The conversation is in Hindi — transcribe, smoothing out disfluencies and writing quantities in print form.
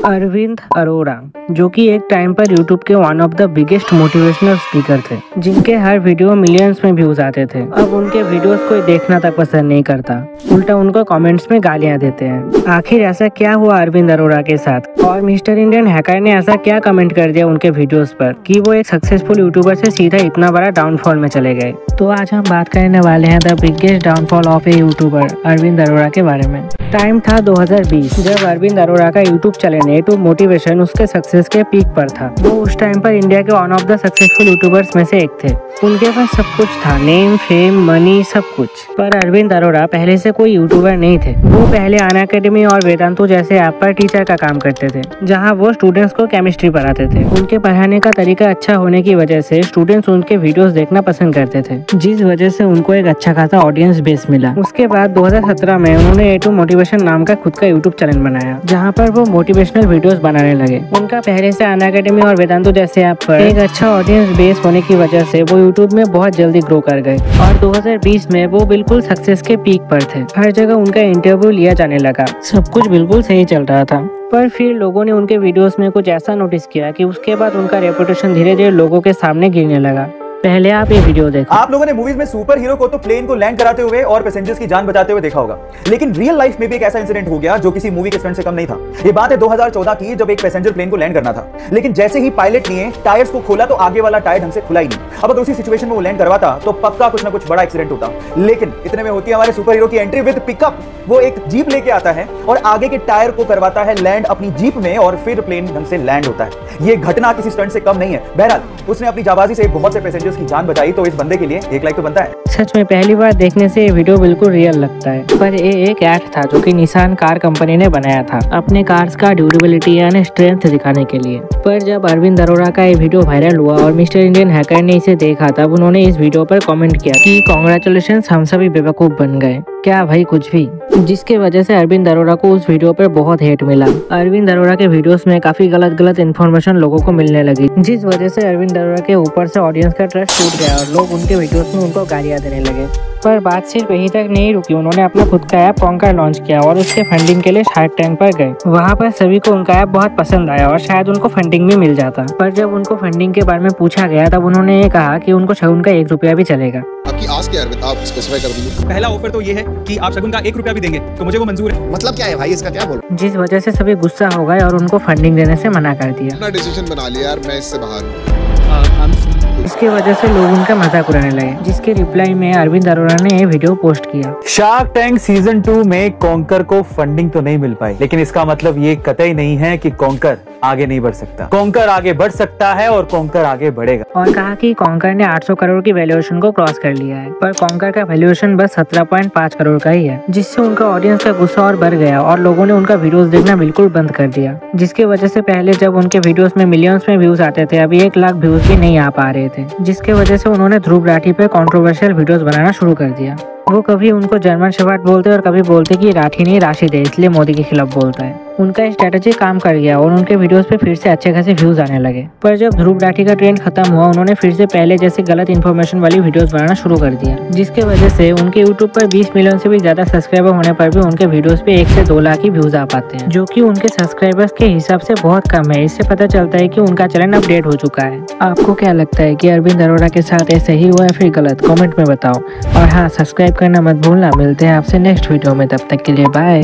अरविंद अरोड़ा, जो कि एक टाइम पर यूट्यूब के one of the biggest motivational speaker थे, जिनके हर वीडियो मिलियंस में व्यूज आते थे। अब उनके वीडियोस कोई देखना तक पसंद नहीं करता, उल्टा उनको कमेंट्स में गालियां देते हैं। आखिर ऐसा क्या हुआ अरविंद अरोड़ा के साथ, और मिस्टर इंडियन हैकर ने ऐसा क्या कमेंट कर दिया उनके वीडियोस पर कि वो एक सक्सेसफुल यूट्यूबर से सीधा इतना बड़ा डाउनफॉल में चले गए। तो आज हम बात करने वाले हैं the biggest downfall of a YouTuber Arvind Arora के बारे में। टाइम था 2020, जब अरविंद अरोड़ा का यूट्यूब चैनल A2 मोटिवेशन उसके सक्सेस के पीक पर था। वो उस टाइम पर इंडिया के one of the successful YouTubers में से एक थे। उनके पास सब कुछ था, नेम, फेम, मनी, सब कुछ। पर अरविंद अरोड़ा पहले से कोई यूट्यूबर नहीं थे। वो पहले अनअकैडमी और वेदांतु जैसे ऐप पर टीचर का काम करते थे, जहाँ वो स्टूडेंट्स को केमिस्ट्री पढ़ाते थे। उनके पढ़ाने का तरीका अच्छा होने की वजह से स्टूडेंट्स उनके वीडियोस देखना पसंद करते थे, जिस वजह से उनको एक अच्छा खासा ऑडियंस बेस मिला। उसके बाद 2017 में उन्होंने A2 मोटिवेशन नाम का खुद का यूट्यूब चैनल बनाया, जहाँ पर वो मोटिवेशनल वीडियोस बनाने लगे। उनका पहले से अनअकैडमी और वेदांतु जैसे ऐप पर एक अच्छा ऑडियंस बेस होने की वजह से वो यूट्यूब में बहुत जल्दी ग्रो कर गए और 2020 में वो बिल्कुल सक्सेस के पीक पर थे। हर जगह उनका इंटरव्यू लिया जाने लगा, सब कुछ बिल्कुल सही चल रहा था। पर फिर लोगों ने उनके वीडियोस में कुछ ऐसा नोटिस किया कि उसके बाद उनका रेपुटेशन धीरे धीरे लोगों के सामने गिरने लगा। पहले आप ये वीडियो देखो। आप लोगों ने मूवीज में सुपर हीरो को तो प्लेन को लैंड कराते हुए और पैसेंजर्स की जान बचाते हुए देखा होगा, लेकिन रियल लाइफ में भी एक ऐसा इंसिडेंट हो गया जो किसी मूवी के स्टंट से कम नहीं था। ये बात है 2014 की, जब एक पैसेंजर प्लेन को लैंड करना था, लेकिन जैसे ही पायलट ने टायर्स को खोला तो आगे वाला टायर ढंग से खुला ही नहीं। अब अगर उसी सिचुएशन में वो लैंड करवाता तो पक्का कुछ ना कुछ बड़ा एक्सीडेंट होता। लेकिन इतने में होती है हमारे सुपर हीरो की एंट्री विद पिकअप। वो एक जीप लेके आता है और आगे के टायर को करवाता है लैंड अपनी जीप में, और फिर प्लेन ढंग से लैंड होता है। ये घटना किसी स्टंट से कम नहीं है। बहरहाल उसने अपनी जाबाजी से बहुत से पैसेंजर्स की जान बचाई, तो इस बंदे के लिए एक लाइक तो बनता है। सच में पहली बार देखने से ये वीडियो बिल्कुल रियल लगता है, पर ये एक ऐड था जो कि निसान कार कंपनी ने बनाया था अपने कार्स का ड्यूरेबिलिटी यानी स्ट्रेंथ दिखाने के लिए। पर जब अरविंद अरोड़ा का ये वीडियो वायरल हुआ और मिस्टर इंडियन हैकर ने इसे देखा, तब उन्होंने इस वीडियो पर कमेंट किया कि कांग्रेचुलेशंस, हम सभी बेवकूफ बन गए। क्या भाई, कुछ भी। जिसके वजह से अरविंद अरोड़ा को उस वीडियो पर बहुत हेट मिला। अरविंद अरोड़ा के वीडियोस में काफी गलत इन्फॉर्मेशन लोगों को मिलने लगी, जिस वजह से अरविंद अरोड़ा के ऊपर से ऑडियंस का ट्रस्ट टूट गया और लोग उनके वीडियोस में उनको गालियां देने लगे। पर बात सिर्फ यहीं तक नहीं रुकी, उन्होंने अपना खुद का ऐप कॉन्कर लॉन्च किया और उसके फंडिंग के लिए शार्क टैंक पर गए। वहाँ पर सभी को उनका ऐप बहुत पसंद आया और शायद उनको फंडिंग भी मिल जाता। पर जब उनको फंडिंग के बारे में पूछा गया, तब उन्होंने ये कहा कि उनको शगुन का 1 रुपया भी चलेगा। आपकी आस क्या है, आप स्पेसिफाई कर दीजिए। पहला ऑफर तो ये है कि आप शगुन का 1 रुपया भी देंगे तो मुझे वो मंजूर है। मतलब क्या है भाई, इसका क्या बोलूं? जिस वजह से सभी गुस्सा हो गए और उनको फंडिंग देने से मना कर दिया। अपना डिसीजन बना लिया यार, मैं इससे बाहर हूं। इसके वजह से लोग उनका मजाक उड़ाने लगे, जिसके रिप्लाई में अरविंद अरोड़ा ने ये वीडियो पोस्ट किया। शार्क टैंक सीजन 2 में कॉन्कर को फंडिंग तो नहीं मिल पाई, लेकिन इसका मतलब ये कतई नहीं है कि कॉन्कर आगे नहीं बढ़ सकता। कॉन्कर आगे बढ़ सकता है और कॉन्कर आगे बढ़ेगा। और कहा कि कॉन्कर ने 800 करोड़ की वैल्यूएशन को क्रॉस कर लिया है, पर कॉन्कर का वैल्यूएशन बस 17.5 करोड़ का ही है, जिससे उनका ऑडियंस का गुस्सा और बढ़ गया और लोगों ने उनका वीडियोस देखना बिल्कुल बंद कर दिया। जिसकी वजह से पहले जब उनके वीडियोस में मिलियंस में व्यूज आते थे, अभी 1 लाख व्यूज भी नहीं आ पा रहे थे, जिसके वजह से उन्होंने ध्रुव राठी पे कंट्रोवर्शियल वीडियोस बनाना शुरू कर दिया। वो कभी उनको जर्मन शेफर्ड बोलते और कभी बोलते कि राठी नहीं राशिद है, इसलिए मोदी के खिलाफ बोलता है। उनका स्ट्रेटेजी काम कर गया और उनके वीडियोस पे फिर से अच्छे खासे व्यूज आने लगे। पर जब ध्रुव राठी का ट्रेंड खत्म हुआ, उन्होंने फिर से पहले जैसे गलत इन्फॉर्मेशन वाली वीडियोस बनाना शुरू कर दिया, जिसके वजह से उनके यूट्यूब पर 20 मिलियन से भी ज्यादा सब्सक्राइबर होने पर भी उनके वीडियोस पे 1 से 2 लाख ही व्यूज आ पाते हैं, जो कि उनके सब्सक्राइबर्स के हिसाब से बहुत कम है। इससे पता चलता है कि उनका चैनल अपडेट हो चुका है। आपको क्या लगता है कि अरविंद अरोड़ा के साथ ये सही हुआ या फिर गलत? कमेंट में बताओ। और हाँ, सब्सक्राइब करना मत भूलना। मिलते हैं आपसे नेक्स्ट वीडियो में, तब तक के लिए बाय।